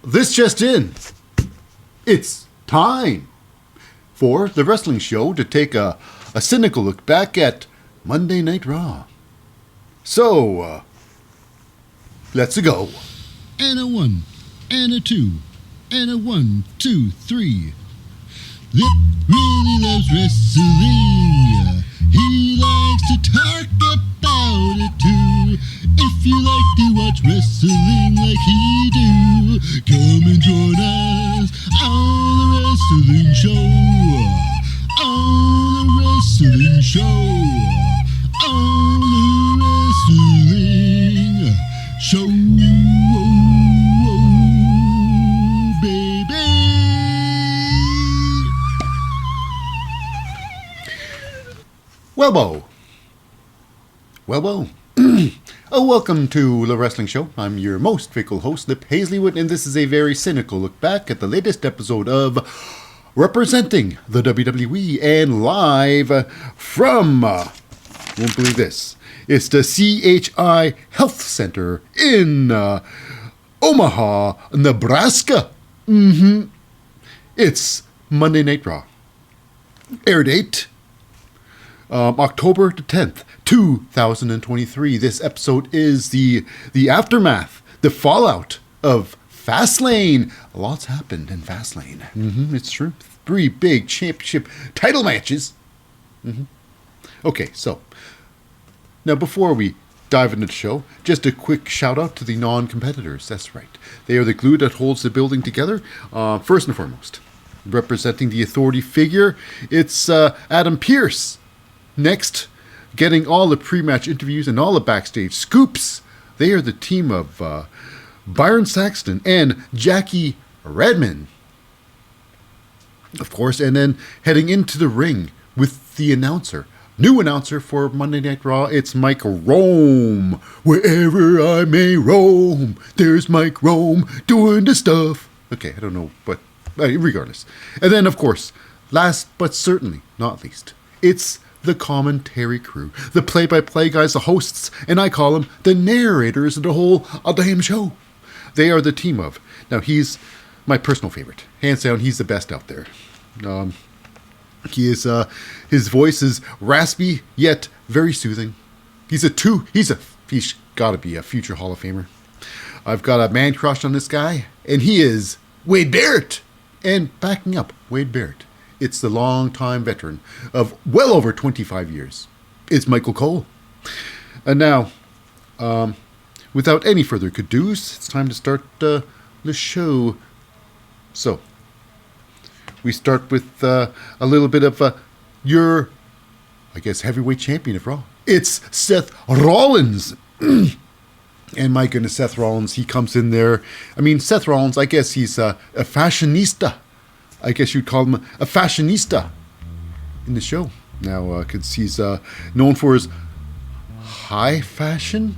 This just in. It's time for the wrestling show to take a cynical look back at Monday Night Raw. So, let's go. And a 1, and a 2, and a 1, 2, 3. Lip really loves wrestling. He likes to talk about it too. If you like to watch wrestling like he do, come and join us on the wrestling show. On the wrestling show. On the wrestling show. Well, welcome to the wrestling show. I'm your most fickle host, Lip Hazlewood, and this is a very cynical look back at the latest episode of Representing the WWE and live from, won't believe this, it's the CHI Health Center in Omaha, Nebraska. It's Monday Night Raw. Air date, October the 10th, 2023. This episode is the aftermath, the fallout of Fastlane. Lots happened in Fastlane. It's true. 3 big championship title matches. Okay, so now before we dive into the show, just a quick shout out to the non-competitors. That's right. They are the glue that holds the building together. First and foremost, representing the authority figure, it's Adam Pearce. Next, getting all the pre-match interviews and all the backstage scoops, they are the team of Byron Saxton and Jackie Redmond. Of course, and then heading into the ring with the announcer. New announcer for Monday Night Raw, it's Mike Rome. Wherever I may roam, there's Mike Rome doing the stuff. Okay, I don't know, but regardless. And then, of course, last but certainly not least, it's the commentary crew, the play-by-play guys, the hosts, and I call them the narrators of the whole damn show. They are the team of. Now, he's my personal favorite. Hands down, he's the best out there. He is, his voice is raspy, yet very soothing. He's gotta be a future Hall of Famer. I've got a man crush on this guy, and he is Wade Barrett. And backing up Wade Barrett, it's the longtime veteran of well over 25 years. It's Michael Cole. And now, without any further ado-s, it's time to start the show. So, we start with a little bit of your, I guess, heavyweight champion of Raw. It's Seth Rollins. And my goodness, Seth Rollins, he comes in there. I mean, Seth Rollins, I guess he's a fashionista. I guess you'd call him a fashionista in the show. Now, because he's known for his high fashion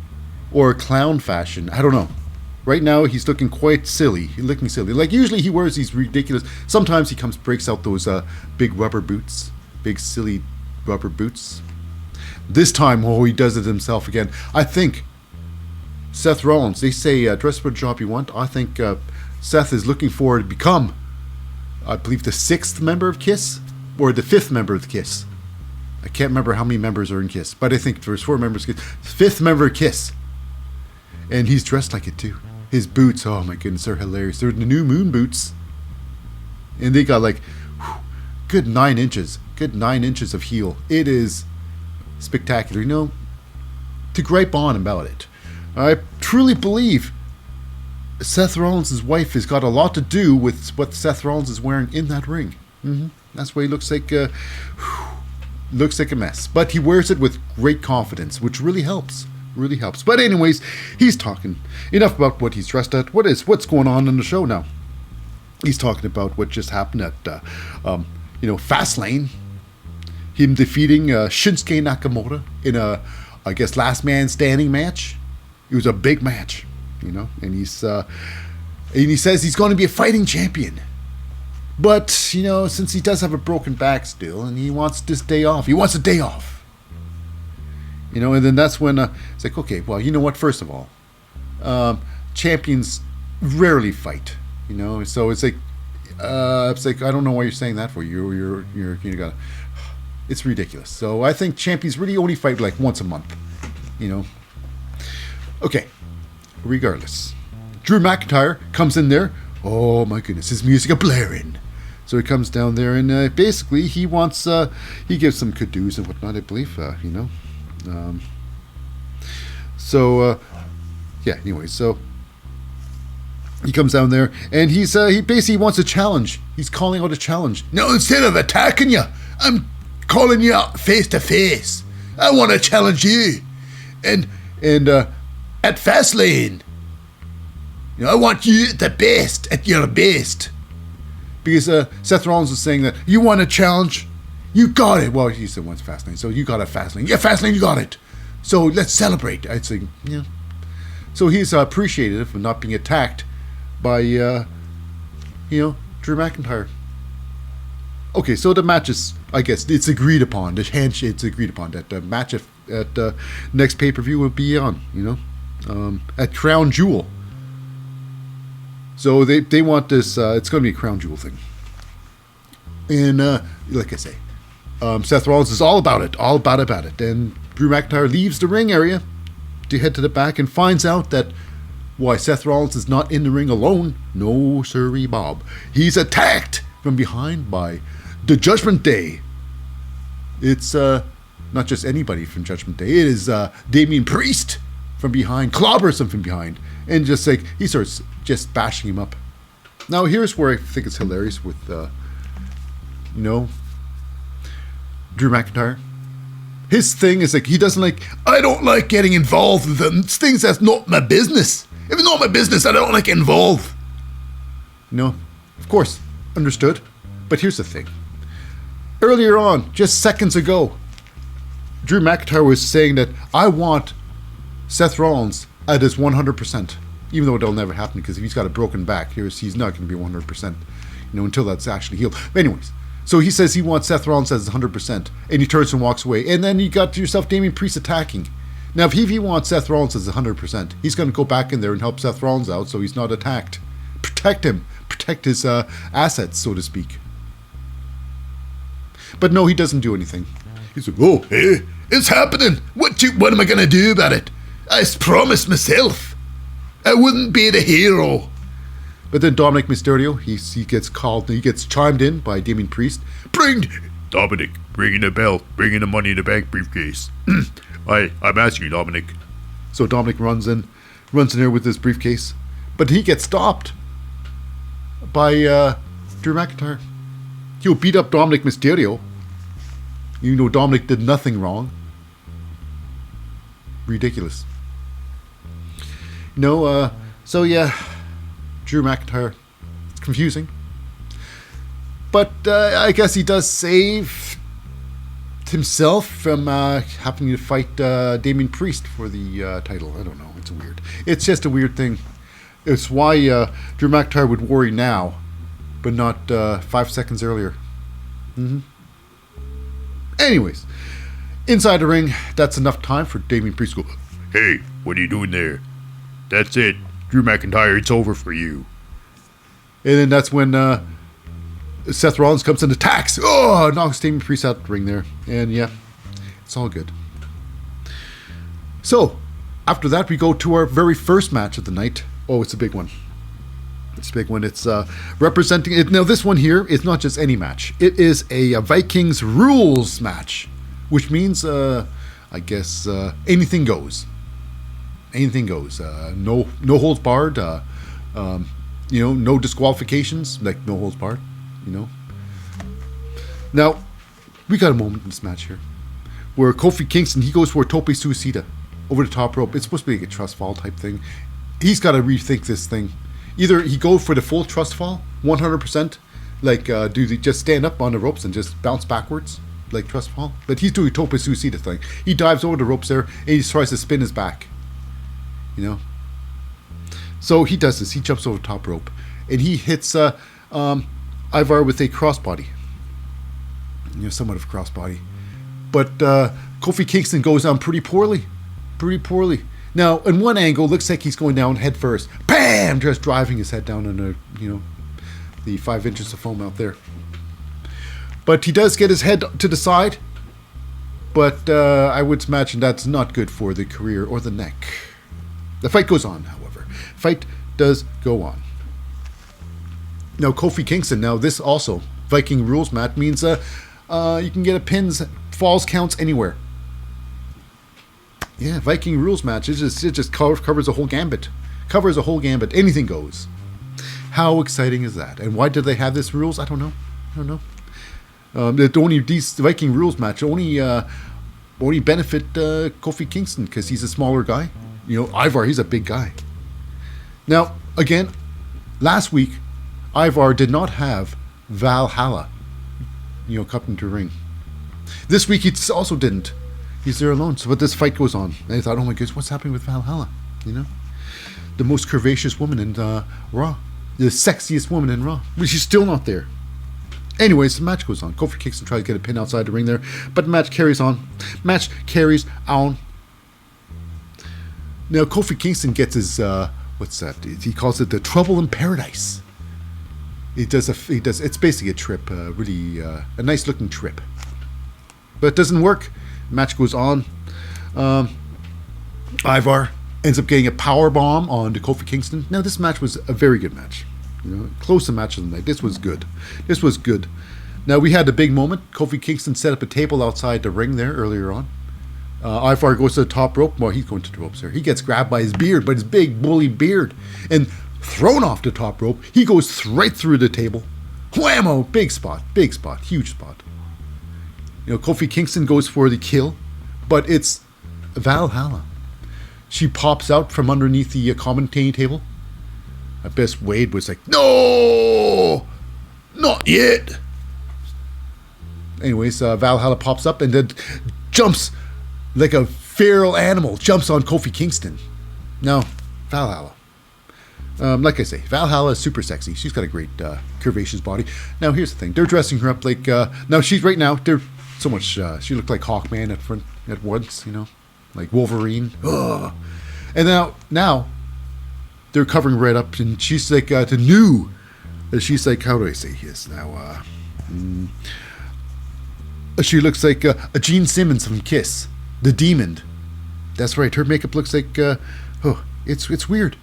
or clown fashion. I don't know. Right now, he's looking quite silly. He's looking silly. Like, usually he wears these ridiculous... Sometimes he breaks out those big rubber boots. Big, silly rubber boots. This time, he does it himself again. I think Seth Rollins, they say, dress for the job you want. I think Seth is looking forward to become, I believe, the 6th member of KISS, or the 5th member of KISS. I can't remember how many members are in KISS, but I think there's 4 members of KISS. 5th member of KISS. And he's dressed like it too. His boots, oh my goodness, they're hilarious. They're the new moon boots. And they got like, good 9 inches. Good 9 inches of heel. It is spectacular. You know, to gripe on about it, I truly believe Seth Rollins' wife has got a lot to do with what Seth Rollins is wearing in that ring. That's why he looks like a mess. But he wears it with great confidence, which really helps. But anyways, he's talking enough about what he's dressed at. What's going on in the show now? He's talking about what just happened at Fastlane. Him defeating Shinsuke Nakamura in a, I guess, last man standing match. It was a big match, and he says he's going to be a fighting champion. But, since he does have a broken back still, and he wants this day off, he wants a day off. And then that's when it's like, okay, well, you know what? First of all, champions rarely fight. You know, so it's like I don't know why you're saying that for. You got. It's ridiculous. So I think champions really only fight like once a month. You know. Okay. Regardless, Drew McIntyre comes in there. Oh my goodness, his music is blaring. So he comes down there and basically he wants he gives some kudos and whatnot. I believe you know. Yeah. Anyway, so he comes down there and he basically wants a challenge. He's calling out a challenge. No, instead of attacking you, I'm calling you out face to face. I want to challenge you, and at Fastlane. You know, I want you at the best, at your best. Because Seth Rollins was saying that you want a challenge, you got it. Well, he said once Fastlane, so you got a Fastlane. Yeah, Fastlane, you got it. So let's celebrate. I'd say, yeah. So he's appreciative of not being attacked by, Drew McIntyre. Okay, so the match is, I guess, it's agreed upon. The handshake, it's agreed upon that the match at next pay-per-view will be on, at Crown Jewel. So they want this, it's going to be a Crown Jewel thing. And like I say, Seth Rollins is all about it. And Drew McIntyre leaves the ring area to head to the back and finds out that why Seth Rollins is not in the ring alone. No, sirree, Bob. He's attacked from behind by the Judgment Day. It's not just anybody from Judgment Day. It is Damian Priest from behind, clobbers him from behind, and just like he starts just bashing him up. Now here's where I think it's hilarious with Drew McIntyre. His thing is like he doesn't like. I don't like getting involved with things that's not my business. If it's not my business, I don't like getting involved. Of course, understood. But here's the thing. Earlier on, just seconds ago, Drew McIntyre was saying that I want Seth Rollins at his 100%, even though it'll never happen because if he's got a broken back, he's not going to be 100%, until that's actually healed. But anyways, so he says he wants Seth Rollins at his 100%, and he turns and walks away. And then you got yourself Damian Priest attacking. Now, if he wants Seth Rollins as 100%, he's going to go back in there and help Seth Rollins out so he's not attacked. Protect him. Protect his assets, so to speak. But no, he doesn't do anything. He's like, oh, hey, it's happening. What am I going to do about it? I promised myself I wouldn't be the hero. But then Dominic Mysterio, he gets called, he gets chimed in by Damian Priest. Dominic, bringing the belt, bringing the Money in the Bank briefcase. I'm asking you, Dominic. So Dominic runs in there with his briefcase. But he gets stopped by Drew McIntyre. He'll beat up Dominic Mysterio. Dominic did nothing wrong. Ridiculous. So yeah, Drew McIntyre. It's confusing. But I guess he does save himself from having to fight Damian Priest for the title. I don't know. It's weird. It's just a weird thing. It's why Drew McIntyre would worry now, but not 5 seconds earlier. Anyways, inside the ring, that's enough time for Damian Priest to go, hey, what are you doing there? That's it. Drew McIntyre, it's over for you. And then that's when Seth Rollins comes and attacks. Oh, knocks Damian Priest out the ring there. And yeah, it's all good. So, after that, we go to our very first match of the night. Oh, it's a big one. It's a big one. It's representing it. Now, this one here is not just any match. It is a Vikings rules match, which means, I guess, anything goes. Anything goes. No holds barred. No disqualifications. Like no holds barred. Now, we got a moment in this match here where Kofi Kingston, he goes for a tope suicida over the top rope. It's supposed to be like a trust fall type thing. He's got to rethink this thing. Either he go for the full trust fall, 100%, like just stand up on the ropes and just bounce backwards, like trust fall. But he's doing a tope suicida thing. He dives over the ropes there and he tries to spin his back. So he does this. He jumps over the top rope and he hits Ivar with a crossbody. Somewhat of a crossbody. But Kofi Kingston goes down pretty poorly. Now, in one angle, looks like he's going down head first. Bam! wham, just driving his head down on the 5 inches of foam out there. But he does get his head to the side. But I would imagine that's not good for the career or the neck. The fight goes on, however. Fight does go on. Now, Kofi Kingston. Now, this also, Viking rules match, means you can get a pins, falls counts anywhere. Yeah, Viking rules match. It just covers a whole gambit. Covers a whole gambit. Anything goes. How exciting is that? And why did they have this rules? I don't know. These Viking rules match only benefit Kofi Kingston because he's a smaller guy. Ivar, he's a big guy. Now, again, last week, Ivar did not have Valhalla, come into the ring. This week, he also didn't. He's there alone. So, but this fight goes on. And I thought, oh my goodness, what's happening with Valhalla? The most curvaceous woman in Raw. The sexiest woman in Raw. But she's still not there. Anyways, the match goes on. Kofi Kingston tries to get a pin outside the ring there, but the match carries on. Now, Kofi Kingston gets his, what's that? He calls it the Trouble in Paradise. It's basically a trip, really a nice looking trip. But it doesn't work. The match goes on. Ivar ends up getting a power bomb on to Kofi Kingston. Now, this match was a very good match. Close to match of the night. This was good. Now, we had a big moment. Kofi Kingston set up a table outside the ring there earlier on. Ivar goes to the top rope. Well, he's going to the ropes there. He gets grabbed by his beard, by his big, woolly beard, and thrown off the top rope. He goes right through the table. Whammo! Big spot, huge spot. Kofi Kingston goes for the kill, but it's Valhalla. She pops out from underneath the commentating table. I guess Wade was like, no, not yet. Anyways, Valhalla pops up and then jumps like a feral animal, jumps on Kofi Kingston. Now, Valhalla. Like I say, Valhalla is super sexy. She's got a great curvaceous body. Now, here's the thing. They're dressing her up like, they're so much, she looked like Hawkman at once, like Wolverine. Ugh. And now, they're covering right up, and she's like she's like, how do I say this now? She looks like a Gene Simmons from Kiss, the Demon. That's right. Her makeup looks like, it's weird.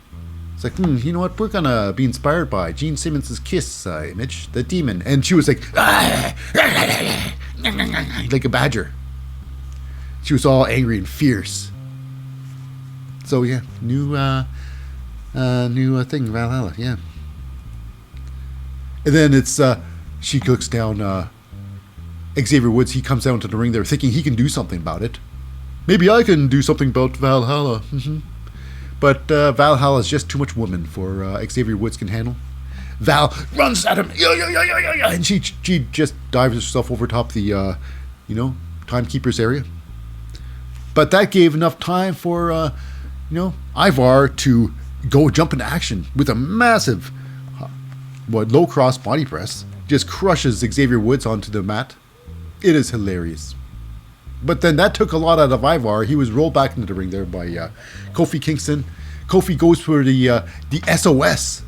It's like, you know what? We're gonna be inspired by Gene Simmons' Kiss image, the Demon, and she was like, like a badger. She was all angry and fierce. So yeah, new thing, Valhalla, yeah. And then it's she looks down Xavier Woods. He comes down to the ring there thinking he can do something about it. Maybe I can do something about Valhalla. But Valhalla is just too much woman for Xavier Woods can handle. Val runs at him, and she just dives herself over top the timekeeper's area. But that gave enough time for Ivar to go jump into action with a massive low cross body press. Just crushes Xavier Woods onto the mat. It is hilarious. But then that took a lot out of Ivar. He was rolled back into the ring there by Kofi Kingston. Kofi goes for the SOS.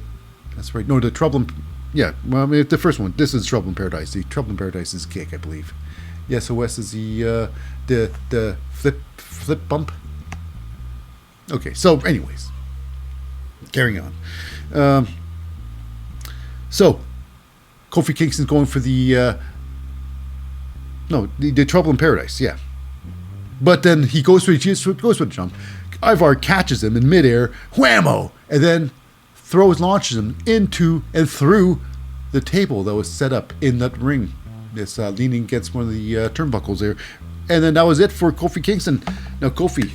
That's right. No, the Trouble in... Yeah, well, I mean, the first one. This is Trouble in Paradise. The Trouble in Paradise is kick, I believe. The SOS is the flip bump. Okay, so anyways. Carrying on. So, Kofi Kingston's going for the Trouble in Paradise, yeah. But then he goes for the jump. Ivar catches him in midair, whammo, and then launches him into and through the table that was set up in that ring. It's leaning against one of the turnbuckles there. And then that was it for Kofi Kingston. Now Kofi,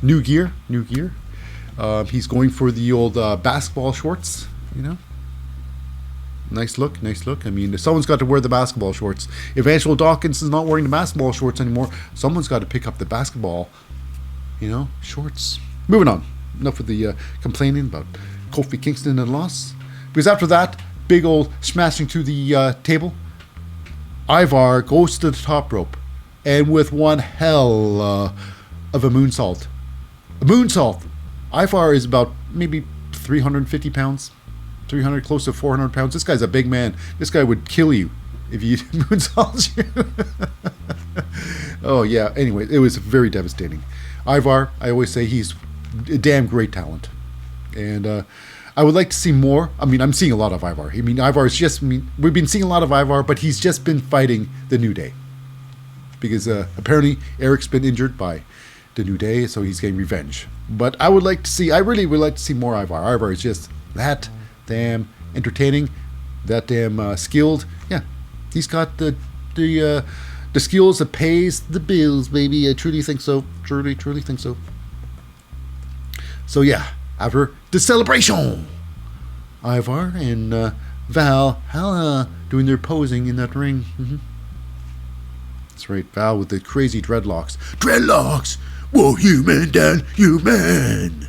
new gear. He's going for the old basketball shorts, Nice look. I mean, someone's got to wear the basketball shorts. If Angelo Dawkins is not wearing the basketball shorts anymore, someone's got to pick up the basketball, shorts. Moving on. Enough with the complaining about Kofi Kingston and loss. Because after that, big old smashing through the table, Ivar goes to the top rope. And with one hell of a moonsault. Ivar is about maybe 350 pounds, 300, close to 400 pounds. This guy's a big man. This guy would kill you if he moonsaults you. Oh yeah. Anyway, it was very devastating. Ivar, I always say he's a damn great talent, and I would like to see more. I mean, I'm seeing a lot of Ivar. I mean, Ivar is just. I mean, we've been seeing a lot of Ivar, but he's just been fighting the New Day because apparently Eric's been injured by the New Day, so he's getting revenge. But I would like to see. I really would like to see more Ivar. Ivar is just that damn entertaining, that damn skilled. Yeah, he's got the skills that pays the bills, baby. I truly think so. Truly think so. So yeah, after the celebration, Ivar and Val doing their posing in that ring. Mm-hmm. That's right, Val with the crazy dreadlocks. Dreadlocks! Whoa, human down, human!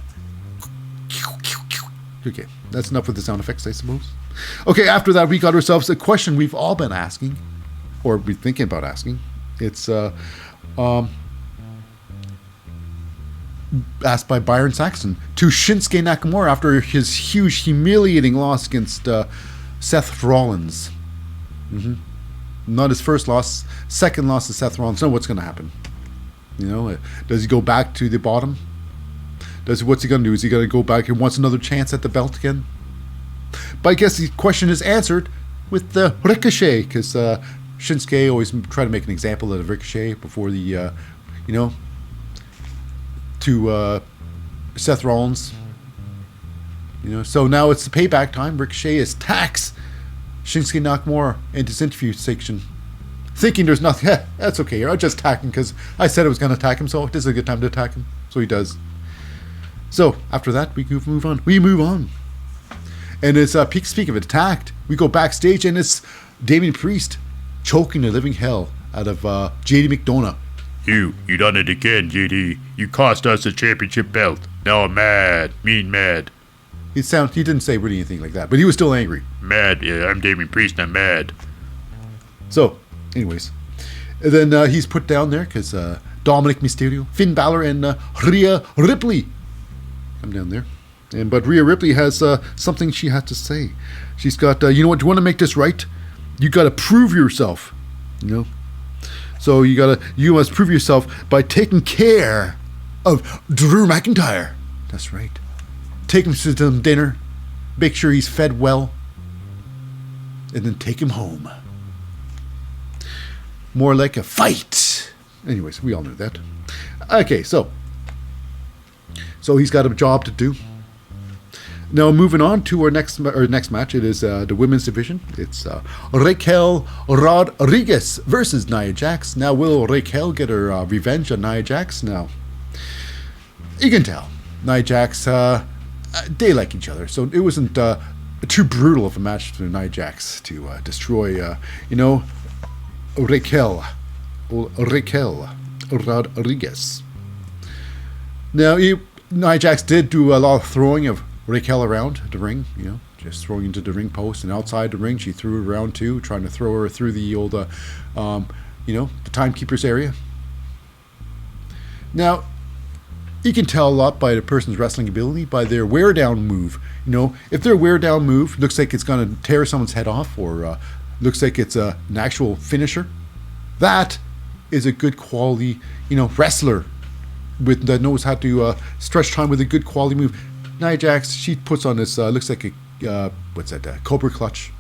Okay, that's enough with the sound effects, I suppose. Okay, after that, we got ourselves a question we've all been asking, or been thinking about asking. It's asked by Byron Saxon to Shinsuke Nakamura after his huge, humiliating loss against Seth Rollins. Mm-hmm. Not his first loss, second loss to Seth Rollins. No, what's going to happen? You know, does he go back to the bottom? What's he going to do? Is he going to go back and wants another chance at the belt again? But I guess the question is answered with the Ricochet, because Shinsuke always try to make an example of Ricochet before the, to Seth Rollins. You know, so now it's the payback time. Ricochet is attacks Shinsuke Nakamura in his interview section, thinking there's nothing. That's okay. I'll just attack him because I said I was going to attack him, so this is a good time to attack him. So he does. So after that, we move on. And it's speaking of attacked, we go backstage and it's Damian Priest choking the living hell out of JD McDonough. You done it again, JD. You cost us a championship belt. Now I'm mad. Mad. He didn't say really anything like that, but he was still angry. Mad, yeah, I'm Damian Priest and I'm mad. So, anyways. And then he's put down there because Dominic Mysterio, Finn Balor, and Rhea Ripley come down there. But Rhea Ripley has something she had to say. She's got, you know what, do you want to make this right? You got to prove yourself, you know? So you must prove yourself by taking care of Drew McIntyre. That's right. Take him to some dinner, make sure he's fed well, and then take him home. More like a fight. Anyways, we all knew that. Okay, so he's got a job to do. Now, moving on to our next match, it is the women's division. It's Raquel Rodriguez versus Nia Jax. Now, will Raquel get her revenge on Nia Jax? Now, you can tell. Nia Jax, they like each other, so it wasn't too brutal of a match for Nia Jax to destroy, Raquel Rodriguez. Now, Nia Jax did do a lot of throwing of Raquel around the ring, you know, just throwing into the ring post, and outside the ring she threw her around too, trying to throw her through the old, the timekeeper's area. Now, you can tell a lot by the person's wrestling ability by their wear down move. You know, if their wear down move looks like it's going to tear someone's head off, or looks like it's an actual finisher, that is a good quality, wrestler that knows how to stretch time with a good quality move. Nia Jax, she puts on this, looks like a, Cobra Clutch.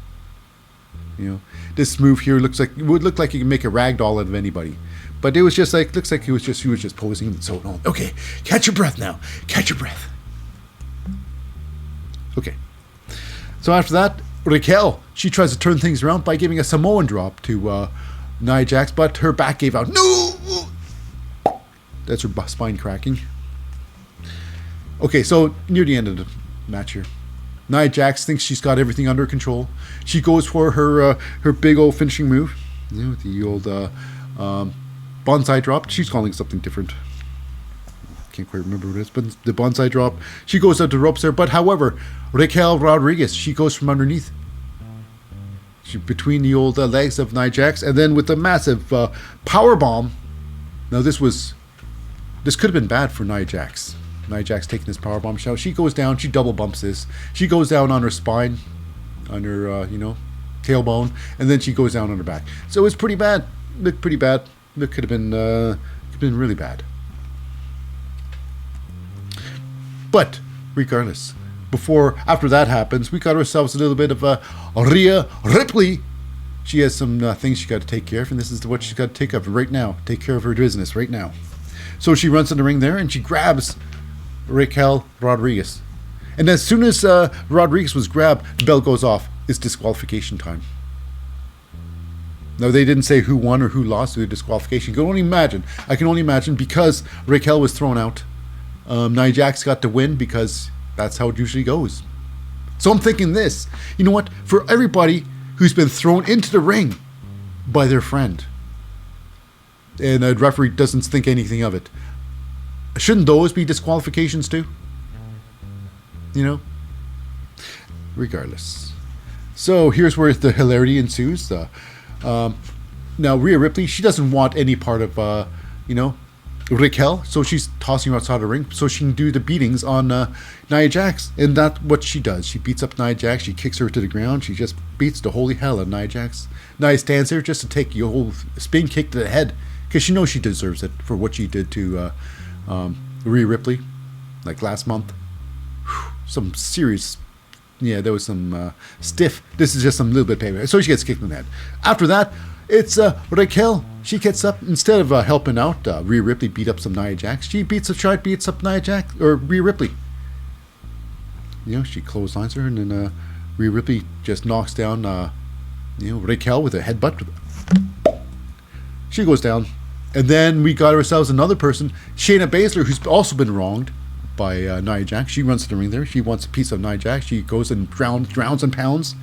You know, this move here would look like you can make a ragdoll out of anybody. But it was just like, looks like she was just posing and so on. Okay, catch your breath now. Catch your breath. Okay. So after that, Raquel, she tries to turn things around by giving a Samoan drop to Nia Jax, but her back gave out. No! That's her spine cracking. Okay, so near the end of the match here, Nia Jax thinks she's got everything under control. She goes for her big old finishing move, the old bonsai drop. She's calling it something different. Can't quite remember what it is, but the bonsai drop. She goes out the ropes there, but however, Raquel Rodriguez, she goes from underneath. Between the old legs of Nia Jax, and then with the massive power bomb. Now this could have been bad for Nia Jax. Nia Jax taking this powerbomb shot. She goes down. She double bumps this. She goes down on her spine, on her, tailbone, and then she goes down on her back. So it's pretty bad. Looked pretty bad. It could have been really bad. But regardless, after that happens, we got ourselves a little bit of Rhea Ripley. She has some things she got to take care of, and this is what she's got to take up right now. Take care of her business right now. So she runs in the ring there, and she grabs Raquel Rodriguez. And as soon as Rodriguez was grabbed, the bell goes off. It's disqualification time. No, they didn't say who won or who lost through the disqualification. I can only imagine because Raquel was thrown out. Nia Jax got to win because that's how it usually goes. So I'm thinking this. You know what? For everybody who's been thrown into the ring by their friend, and the referee doesn't think anything of it, shouldn't those be disqualifications too? Regardless. So here's where the hilarity ensues. Now Rhea Ripley, she doesn't want any part of, Raquel, so she's tossing her outside the ring so she can do the beatings on Nia Jax. And that's what she does. She beats up Nia Jax. She kicks her to the ground. She just beats the holy hell out of Nia Jax. Nia stands there just to take a whole spin kick to the head because she knows she deserves it for what she did to Rhea Ripley like last month. Some serious... Yeah, there was some stiff. This is just some little bit of paper. So she gets kicked in the head. After that, it's Raquel. She gets up. Instead of helping out, Rhea Ripley beat up some Nia Jax. She beats up Nia Jax, or Rhea Ripley. She clotheslines her, and then Rhea Ripley just knocks down, Raquel with a headbutt. She goes down. And then we got ourselves another person, Shayna Baszler, who's also been wronged by Nia Jax. She runs to the ring there. She wants a piece of Nia Jax. She goes and drowns and pounds.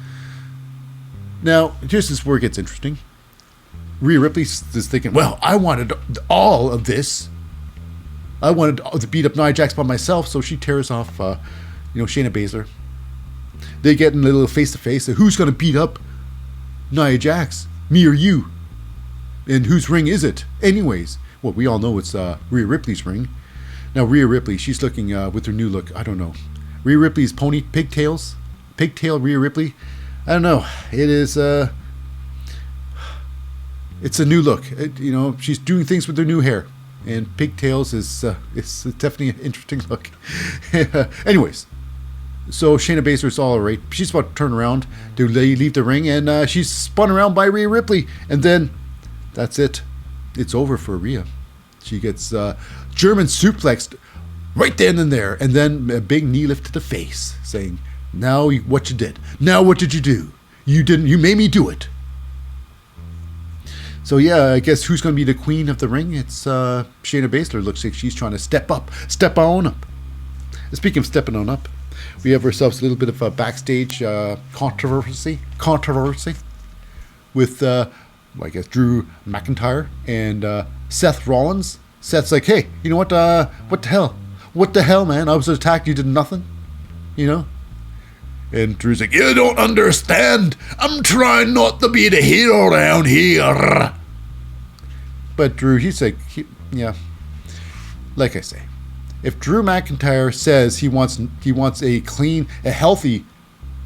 Now, this is where it gets interesting. Rhea Ripley is thinking, well, I wanted all of this. I wanted to beat up Nia Jax by myself, so she tears off, Shayna Baszler. They get in a little face-to-face. Who's going to beat up Nia Jax? Me or you? And whose ring is it? Anyways, well, we all know it's Rhea Ripley's ring. Now, Rhea Ripley, she's looking with her new look. I don't know. Rhea Ripley's pigtail Rhea Ripley. I don't know. It is, it's a new look. She's doing things with her new hair. And pigtails is definitely an interesting look. Anyways, so Shayna Baszler's all right. She's about to turn around to leave the ring, and she's spun around by Rhea Ripley. And then, that's it. It's over for Rhea. She gets German suplexed right then and there, and then a big knee lift to the face, saying, "Now what you did? Now what did you do? You made me do it." So yeah, I guess who's going to be the queen of the ring? It's Shayna Baszler. Looks like she's trying to step on up. Speaking of stepping on up, we have ourselves a little bit of a backstage controversy with, I guess, Drew McIntyre and Seth Rollins. Seth's like, hey, you know what? What the hell? What the hell, man? I was attacked. You did nothing. And Drew's like, you don't understand. I'm trying not to be the hero around here. But Drew, he's like, like I say, if Drew McIntyre says he wants a clean, a healthy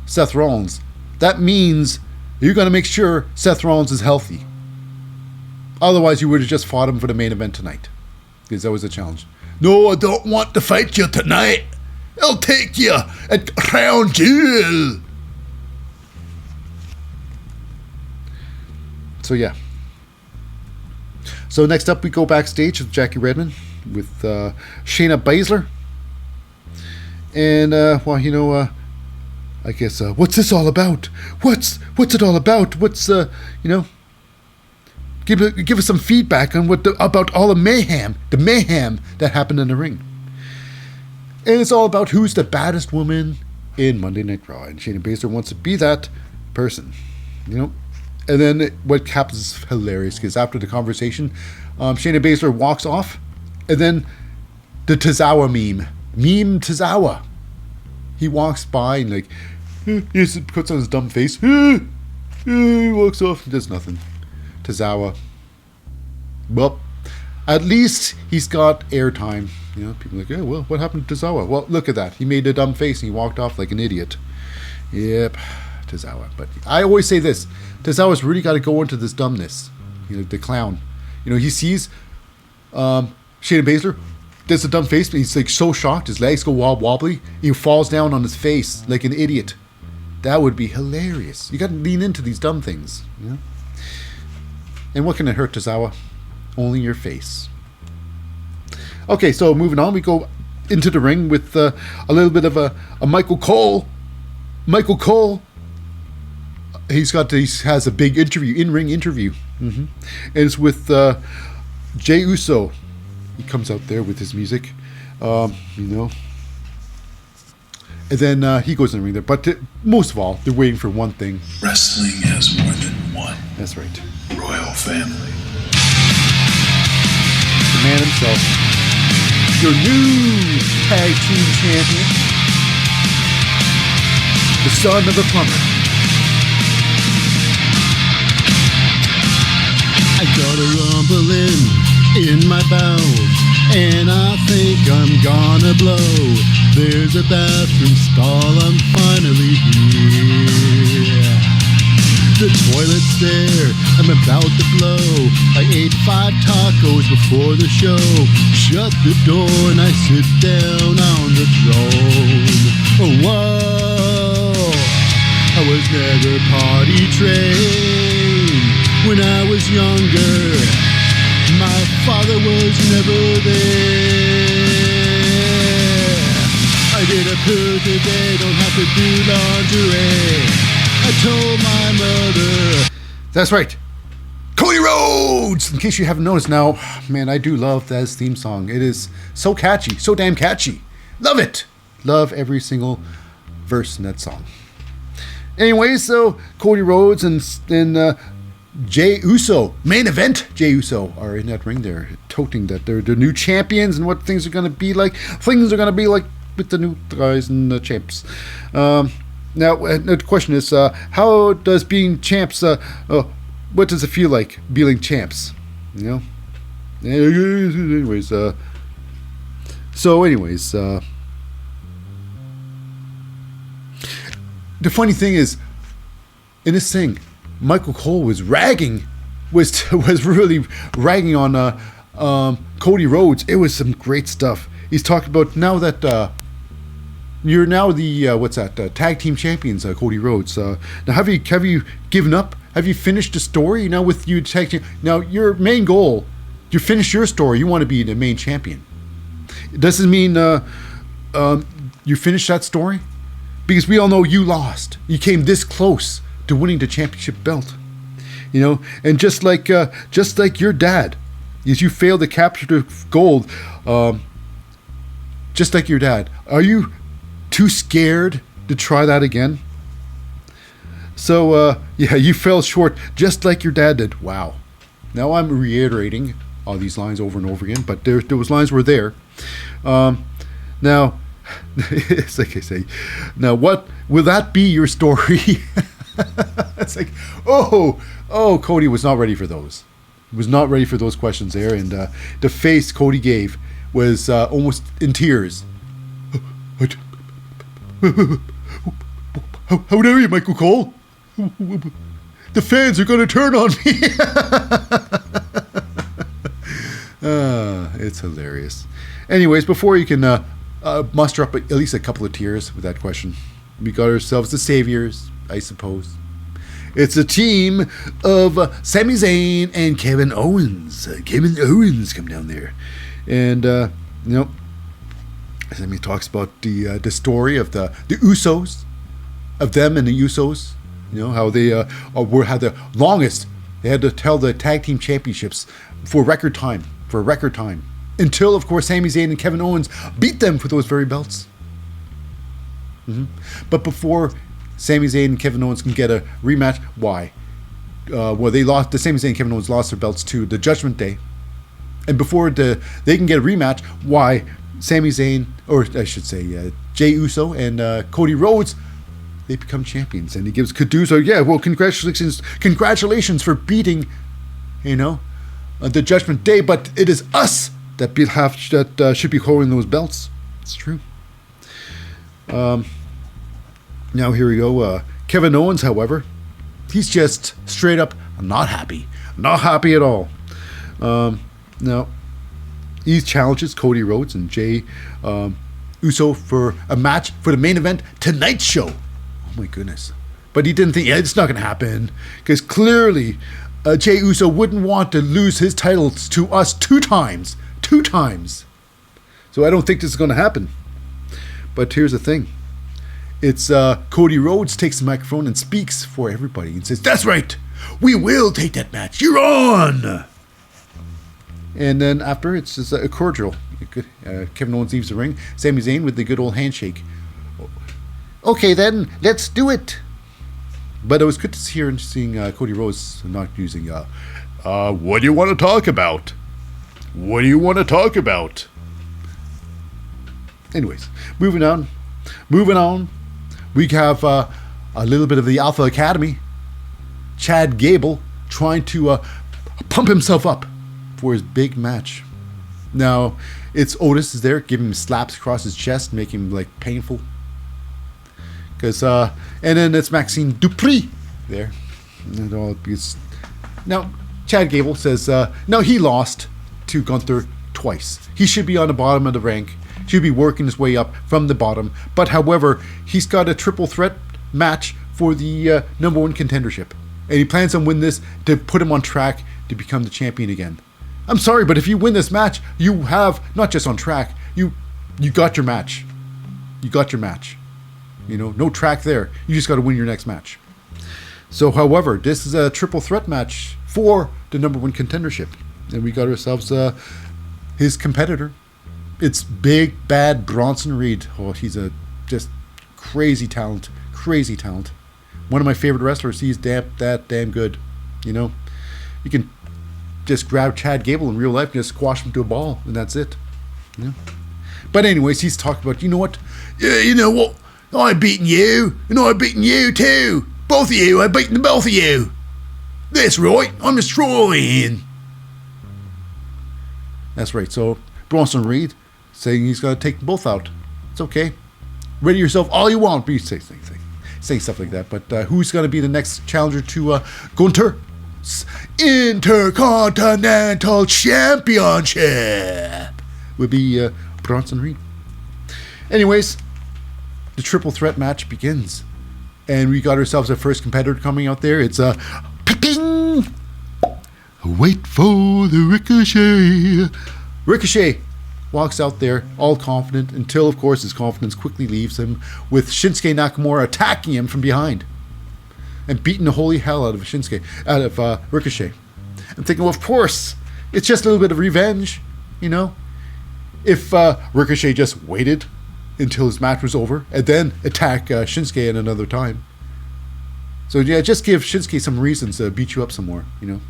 Seth Rollins, that means you're going to make sure Seth Rollins is healthy. Otherwise, you would have just fought him for the main event tonight. Because that was a challenge. No, I don't want to fight you tonight. I'll take you at Crown Jewel. So, yeah. So, next up, we go backstage with Jackie Redmond with Shayna Baszler. And, I guess, what's this all about? What's it all about? Give us some feedback on about all the mayhem that happened in the ring. And it's all about who's the baddest woman in Monday Night Raw. And Shayna Baszler wants to be that person, And then what happens is hilarious, because after the conversation, Shayna Baszler walks off, and then the Tozawa meme Tozawa. He walks by and he just puts on his dumb face. He walks off and does nothing. Tozawa. Well, at least he's got airtime. You know, people are like, yeah, well, what happened to Tozawa? Well, look at that. He made a dumb face and he walked off like an idiot. Yep, Tozawa. But I always say this. Tozawa's really got to go into this dumbness. You know, the clown. You know, he sees Shayna Baszler does a dumb face, but he's like so shocked. His legs go wobbly. He falls down on his face like an idiot. That would be hilarious. You got to lean into these dumb things. You know? And what can it hurt, Tozawa? Only your face. Okay, so moving on, we go into the ring with a little bit of a Michael Cole. Michael Cole, he has a big interview, in-ring interview. And it's with Jey Uso. He comes out there with his music, you know. And then he goes in the ring there. But most of all, they're waiting for one thing. Wrestling has more than one. That's right. Royal family. The man himself. Your new tag team champion. The son of a plumber. I got a rumbling in my bowels, and I think I'm gonna blow. There's a bathroom stall, I'm finally here. The toilet's there, I'm about to blow. I ate 5 tacos before the show. Shut the door and I sit down on the throne. Oh, whoa, I was never potty trained when I was younger. My father was never there. I did a poo today, don't have to do lingerie. I told my mother. That's right. Cody Rhodes! In case you haven't noticed now, man, I do love that theme song. It is so catchy, so damn catchy. Love it. Love every single verse in that song. Anyway, so Cody Rhodes and Jey Uso, main event Jey Uso, are in that ring there, toting that they're the new champions and what things are going to be like. Things are going to be like with the new guys and the champs. Now, the question is, how does being champs, what does it feel like being champs? You know? Anyways, the funny thing is, in this thing, Michael Cole was really ragging on Cody Rhodes. It was some great stuff. He's talking about now that you're now the tag team champions, Cody Rhodes. Now have you given up? Have you finished the story now with you tag team? Now your main goal, you finished your story. You want to be the main champion. Does it mean you finished that story? Because we all know you lost. You came this close to winning the championship belt, you know. And just like your dad, as you failed to capture the gold, just like your dad, are you too scared to try that again? So yeah, you fell short just like your dad did. Wow. Now I'm reiterating all these lines over and over again, but those lines were there. Now it's like I say, now what will that be your story? It's like, oh, Cody was not ready for those. He was not ready for those questions there, and the face Cody gave was almost in tears. How dare you, Michael Cole? The fans are going to turn on me. It's hilarious. Anyways, before you can muster up at least a couple of tears with that question, we got ourselves the saviors, I suppose. It's a team of Sami Zayn and Kevin Owens. Kevin Owens come down there, and you know, Sami talks about the story of the Usos, of them and the Usos. You know how they had the longest. They had to tell the tag team championships for a record time, until of course Sami Zayn and Kevin Owens beat them for those very belts. But before Sami Zayn and Kevin Owens can get a rematch, why? Well, they lost. The Sami Zayn and Kevin Owens lost their belts to the Judgment Day, and before they can get a rematch, why? Sami Zayn, or I should say, Jey Uso and Cody Rhodes, they become champions, and he gives kudos. So yeah, well, congratulations for beating, you know, the Judgment Day. But it is us that should be holding those belts. It's true. Now here we go. Kevin Owens, however, he's just straight up not happy. Not happy at all. Now, he challenges Cody Rhodes and Jey Uso for a match for the main event tonight's show. Oh my goodness. But he didn't think, it's not going to happen. Because clearly, Jey Uso wouldn't want to lose his titles to us 2 times. 2 times. So I don't think this is going to happen. But here's the thing. It's Cody Rhodes takes the microphone and speaks for everybody and says, "That's right. We will take that match. You're on." And then after, it's just a cordial. Kevin Owens leaves the ring. Sami Zayn with the good old handshake. Okay, then, let's do it. But it was good to seeing Cody Rhodes not using, what do you want to talk about? What do you want to talk about? Anyways, moving on. We have a little bit of the Alpha Academy. Chad Gable trying to pump himself up for his big match. Now, it's Otis is there, giving him slaps across his chest, making him, like, painful. And then it's Maxine Dupree there. Now, Chad Gable says, no, he lost to Gunther twice. He should be on the bottom of the rank. Should be working his way up from the bottom. But, however, he's got a triple threat match for the number 1 contendership. And he plans on winning this to put him on track to become the champion again. I'm sorry, but if you win this match, you have, not just on track, you got your match. You got your match. You know, no track there. You just got to win your next match. So, however, this is a triple threat match for the number 1 contendership. And we got ourselves his competitor. It's big, bad Bronson Reed. Oh, he's a just crazy talent. Crazy talent. One of my favorite wrestlers. He's that damn good. You know, you can just grab Chad Gable in real life and just squash him to a ball, and that's it. You know? But anyways, he's talking about, you know what? Yeah, you know what? I'm beating you, and I'm beating you too. Both of you, I'm beating the both of you. That's right, I'm destroying. That's right, so Bronson Reed saying he's going to take them both out. It's okay. Ready yourself all you want. Be saying stuff like that. But who's going to be the next challenger to Gunther? Intercontinental Championship would be Bronson Reed. Anyways, the triple threat match begins. And we got ourselves our first competitor coming out there. It's ping! Wait for the Ricochet. Ricochet walks out there all confident until, of course, his confidence quickly leaves him with Shinsuke Nakamura attacking him from behind and beating the holy hell out of Ricochet. I'm thinking, well, of course, it's just a little bit of revenge, you know? If Ricochet just waited until his match was over and then attack Shinsuke at another time. So, yeah, just give Shinsuke some reasons to beat you up some more, you know?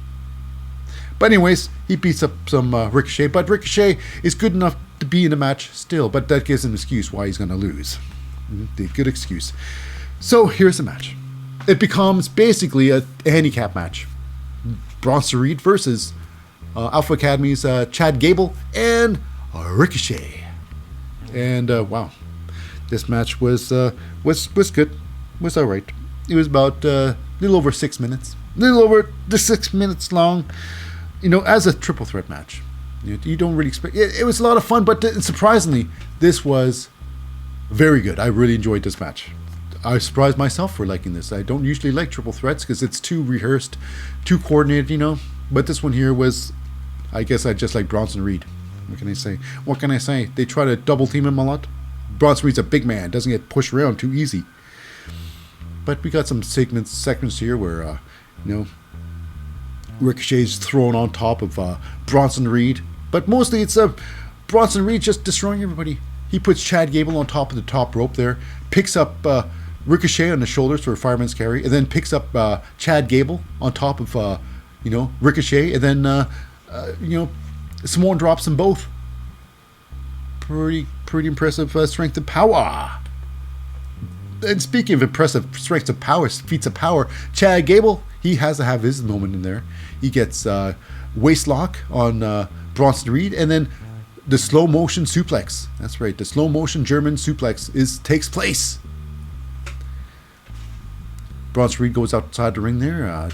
But anyways, he beats up some Ricochet, but Ricochet is good enough to be in the match still, but that gives him an excuse why he's going to lose. The good excuse. So here's the match. It becomes basically a handicap match. Bronson Reed versus Alpha Academy's Chad Gable and Ricochet. And wow, this match was good. Was all right. It was about a little over 6 minutes. A little over the 6 minutes long. You know, as a triple threat match, you don't really expect it. It was a lot of fun, but surprisingly, this was very good. I really enjoyed this match. I surprised myself for liking this. I don't usually like triple threats because it's too rehearsed, too coordinated, you know. But this one here was, I guess I just like Bronson Reed. What can I say? They try to double team him a lot. Bronson Reed's a big man, doesn't get pushed around too easy. But we got some segments here where, you know, Ricochet's thrown on top of Bronson Reed. But mostly it's Bronson Reed just destroying everybody. He puts Chad Gable on top of the top rope there, picks up Ricochet on the shoulders for a fireman's carry, and then picks up Chad Gable on top of, you know, Ricochet, and then, you know, Samoan drops them both. Pretty impressive strength of power. And speaking of impressive strengths of power, feats of power, Chad Gable, he has to have his moment in there. He gets waist lock on Bronson Reed, and then the slow motion suplex. That's right. The slow motion German suplex takes place. Bronson Reed goes outside the ring there.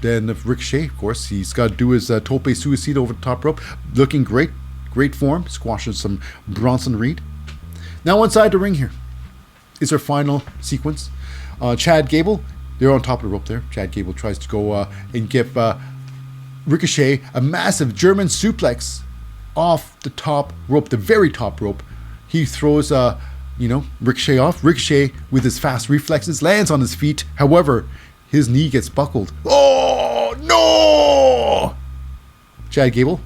Then Ricochet, of course, he's got to do his tope suicide over the top rope. Looking great. Great form. Squashing some Bronson Reed. Now inside the ring here is our final sequence. Chad Gable, they're on top of the rope there. Chad Gable tries to go and give Ricochet a massive German suplex off the top rope, the very top rope. He throws Ricochet off. Ricochet, with his fast reflexes, lands on his feet. However, his knee gets buckled. Oh, no! Chad Gable,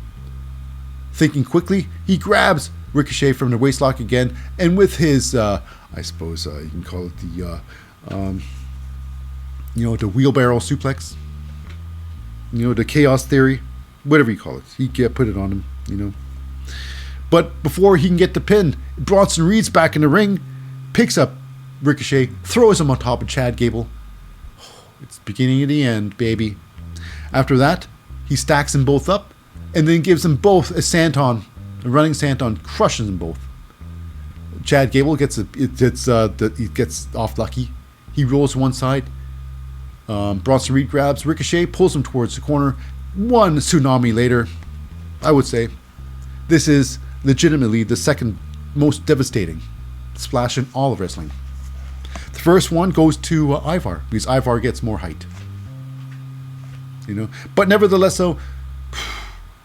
thinking quickly, he grabs Ricochet from the waistlock again, and with his, I suppose you can call it the wheelbarrow suplex, the chaos theory, whatever you call it. He put it on him, But before he can get the pin, Bronson Reed's back in the ring, picks up Ricochet, throws him on top of Chad Gable. It's the beginning of the end, baby. After that, he stacks them both up, and then gives them both a running senton, crushes them both. Chad Gable gets off lucky. He rolls to one side. Bronson Reed grabs Ricochet, pulls him towards the corner. One tsunami later, I would say, this is legitimately the second most devastating splash in all of wrestling. The first one goes to Ivar, because Ivar gets more height. But nevertheless, so,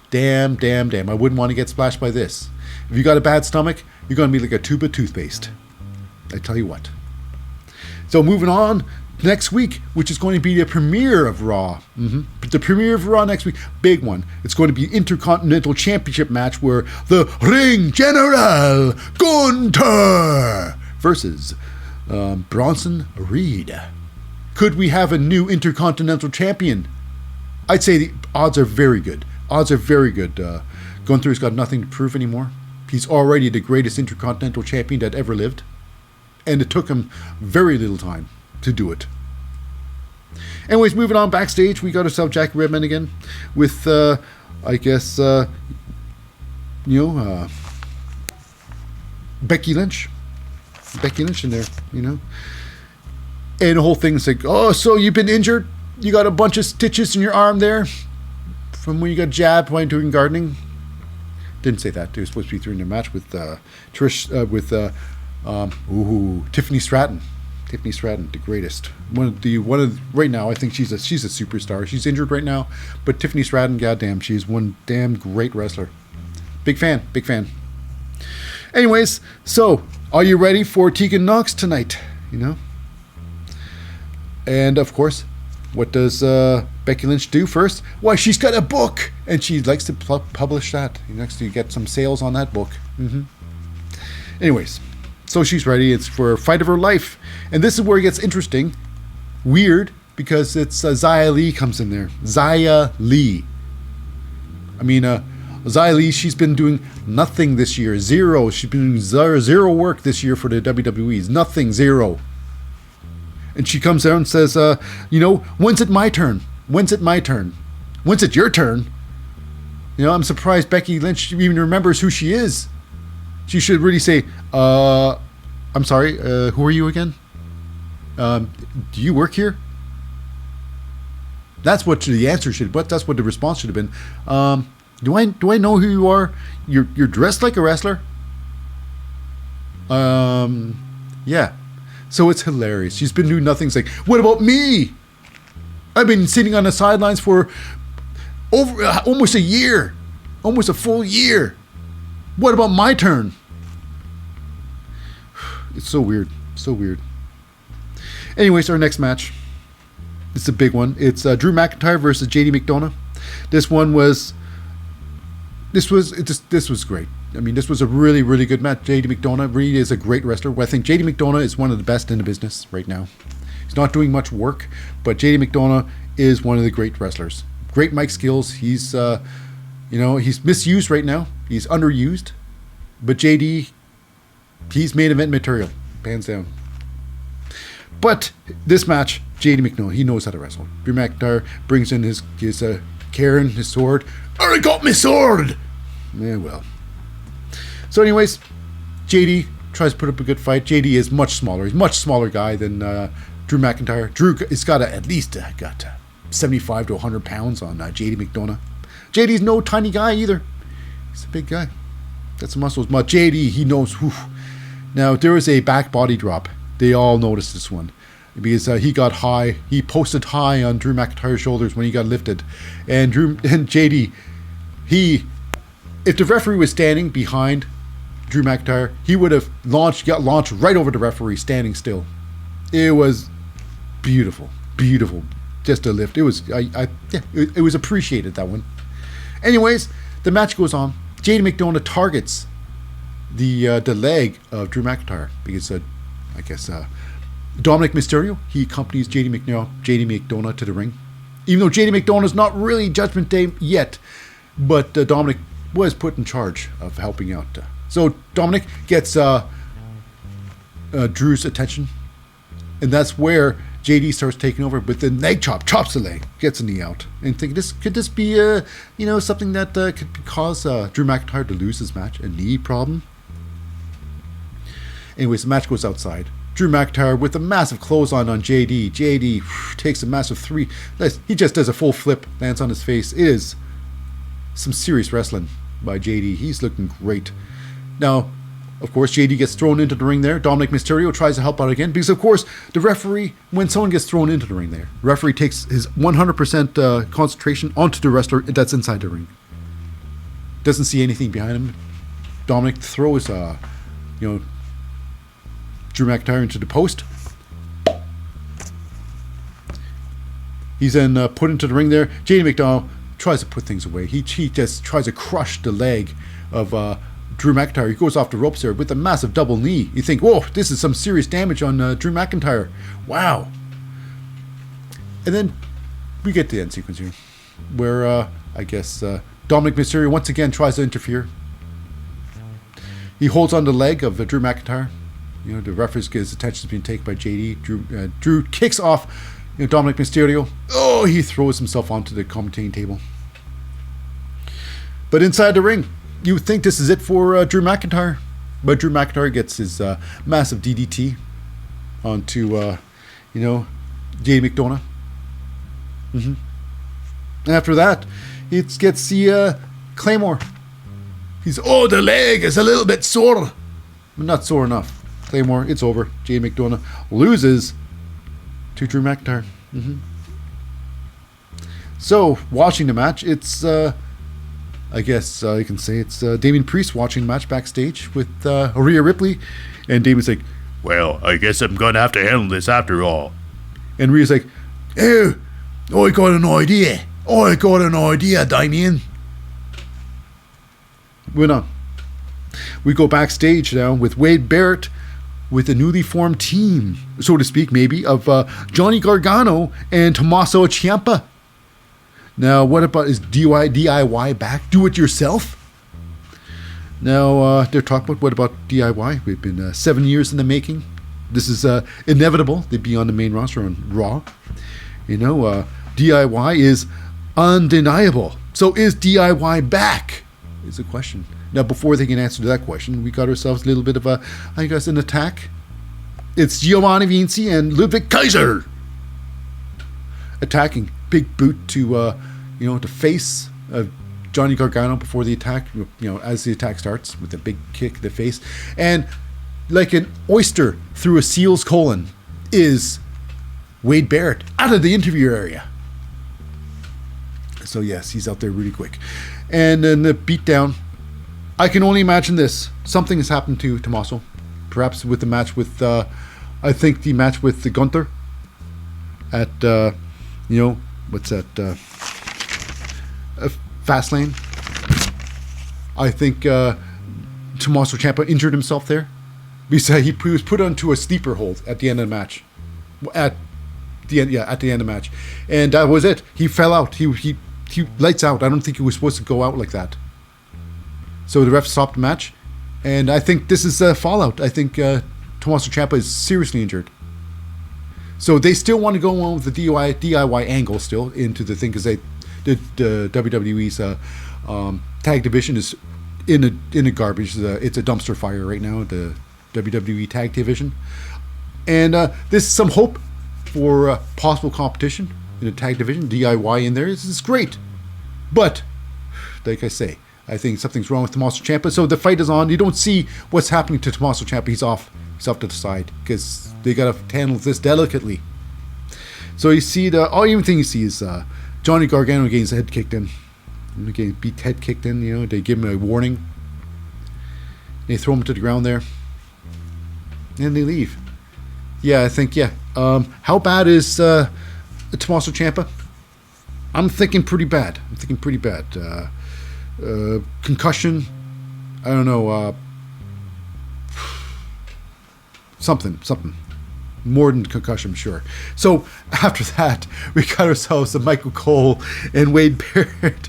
damn, I wouldn't want to get splashed by this. If you got a bad stomach, you're going to be like a tube of toothpaste. I tell you what. So moving on, next week, which is going to be the premiere of Raw. The premiere of Raw next week, big one. It's going to be Intercontinental Championship match where the Ring General Gunther versus Bronson Reed. Could we have a new Intercontinental Champion? I'd say the odds are very good. Gunther's got nothing to prove anymore. He's already the greatest Intercontinental Champion that ever lived. And it took him very little time to do it. Anyways, moving on backstage, we got ourselves Jackie Redman again with, Becky Lynch. Becky Lynch in there, And the whole thing's like, oh, so you've been injured? You got a bunch of stitches in your arm there from when you got jabbed while doing gardening? Didn't say that. They were supposed to be during the match with Tiffany Stratton. Tiffany Stratton, the greatest. Right now, I think she's a superstar. She's injured right now, but Tiffany Stratton, goddamn, she's one damn great wrestler. Big fan. Anyways, so are you ready for Tegan Nox tonight? And of course, what does Becky Lynch do first? Why, she's got a book, and she likes to publish that. She likes to get some sales on that book. Anyways, so she's ready. It's for a fight of her life. And this is where it gets interesting. Weird, because it's Xia Li comes in there. Xia Li. Xia Li, she's been doing nothing this year. Zero. She's been doing zero work this year for the WWE. Nothing. Zero. And she comes out and says, when's it my turn? When's it your turn? I'm surprised Becky Lynch even remembers who she is. She should really say, I'm sorry, who are you again? Do you work here? That's what the answer should, but that's what the response should have been. Do I know who you are? You're dressed like a wrestler? Yeah. So it's hilarious. She's been doing nothing. It's like, what about me? I've been sitting on the sidelines for over almost a year. Almost a full year. What about my turn? It's so weird. Anyways, our next match. It's a big one. It's Drew McIntyre versus JD McDonough. This was great. This was a really, really good match. JD McDonough really is a great wrestler. I think JD McDonough is one of the best in the business right now. He's not doing much work, but JD McDonough is one of the great wrestlers. Great mic skills. He's, he's misused right now. He's underused. But JD, he's main event material, hands down. But this match, JD McDonough, he knows how to wrestle. Drew McIntyre brings in his Karen, his sword. I got my sword! Yeah, well. So anyways, JD tries to put up a good fight. JD is much smaller. He's a much smaller guy than Drew McIntyre. Drew has got at least 75 to 100 pounds on JD McDonough. JD's no tiny guy either. He's a big guy. Got some muscles. But JD, he knows. Whew. Now, there was a back body drop. They all noticed this one. Because he got high. He posted high on Drew McIntyre's shoulders when he got lifted. And JD, if the referee was standing behind Drew McIntyre, he would have got launched right over the referee standing still. It was beautiful. Just a lift. It was it was appreciated, that one. Anyways, the match goes on. JD McDonough targets the leg of Drew McIntyre because I guess Dominic Mysterio, he accompanies JD McDonough to the ring. Even though JD McDonough's not really Judgment Day yet, but Dominic was put in charge of helping out. So Dominic gets Drew's attention, and that's where JD starts taking over with the leg chops the leg, gets a knee out, and think could this be something that could cause Drew McIntyre to lose his match, a knee problem. Anyways, the match goes outside. Drew McIntyre with a massive clothesline on JD. JD takes a massive 3. He just does a full flip, lands on his face. It is some serious wrestling by JD. He's looking great. Now, of course, JD gets thrown into the ring there. Dominic Mysterio tries to help out again because, of course, the referee, when someone gets thrown into the ring there, referee takes his 100% concentration onto the wrestler that's inside the ring. Doesn't see anything behind him. Dominic throws, Drew McIntyre into the post. He's then put into the ring there. JD McDonough tries to put things away. He just tries to crush the leg of Drew McIntyre. He goes off the ropes there with a massive double knee. You think, whoa, this is some serious damage on Drew McIntyre. Wow. And then we get the end sequence here, where Dominic Mysterio once again tries to interfere. He holds on the leg of Drew McIntyre. The referee's his attention is being taken by JD. Drew kicks off Dominic Mysterio. Oh, he throws himself onto the commentating table. But inside the ring, you would think this is it for Drew McIntyre. But Drew McIntyre gets his massive DDT onto, JD McDonough. And after that, he gets the Claymore. The leg is a little bit sore. But not sore enough. Claymore, it's over. JD McDonough loses to Drew McIntyre. So, watching the match, it's, you can say it's Damian Priest watching the match backstage with Rhea Ripley. And Damian's like, well, I guess I'm going to have to handle this after all. And Rhea's like, oh, I got an idea, Damian. Went on. We go backstage now with Wade Barrett with a newly formed team, so to speak, maybe, of Johnny Gargano and Tommaso Ciampa. Now, what about is DIY back? Do it yourself? Now, they're talking about what about DIY? We've been 7 years in the making. This is inevitable. They'd be on the main roster on Raw. DIY is undeniable. So is DIY back? Is the question. Now, before they can answer that question, we got ourselves a little bit of an attack. It's Giovanni Vinci and Ludwig Kaiser attacking. Big boot to, the face of Johnny Gargano before the attack, as the attack starts with a big kick to the face. And like an oyster through a seal's colon is Wade Barrett out of the interview area. So, yes, he's out there really quick. And then the beatdown. I can only imagine this. Something has happened to Tommaso. Perhaps with the match with, the match with the Gunther at, what's that? Fastlane. I think Tommaso Ciampa injured himself there. Because he was put onto a sleeper hold at the end of the match. At the end of the match. And that was it. He fell out. He lights out. I don't think he was supposed to go out like that. So the ref stopped the match, and I think this is fallout. I think Tommaso Ciampa is seriously injured. So they still want to go on with the DIY angle still into the thing, because the WWE's tag division is in a garbage. It's a dumpster fire right now, the WWE Tag Division. And there's some hope for possible competition in the tag division. DIY in there. This is great. But, like I say, I think something's wrong with Tommaso Ciampa. So the fight is on. You don't see what's happening to Tommaso Ciampa. He's off to the side because they got to handle this delicately. So you see the only thing you see is Johnny Gargano getting his head kicked in. Getting head kicked in. You know, they give him a warning. They throw him to the ground there, and they leave. Yeah, I think how bad is Tommaso Ciampa? I'm thinking pretty bad. Concussion. I don't know. Something. More than concussion, I'm sure. So after that, we got ourselves a Michael Cole and Wade Barrett.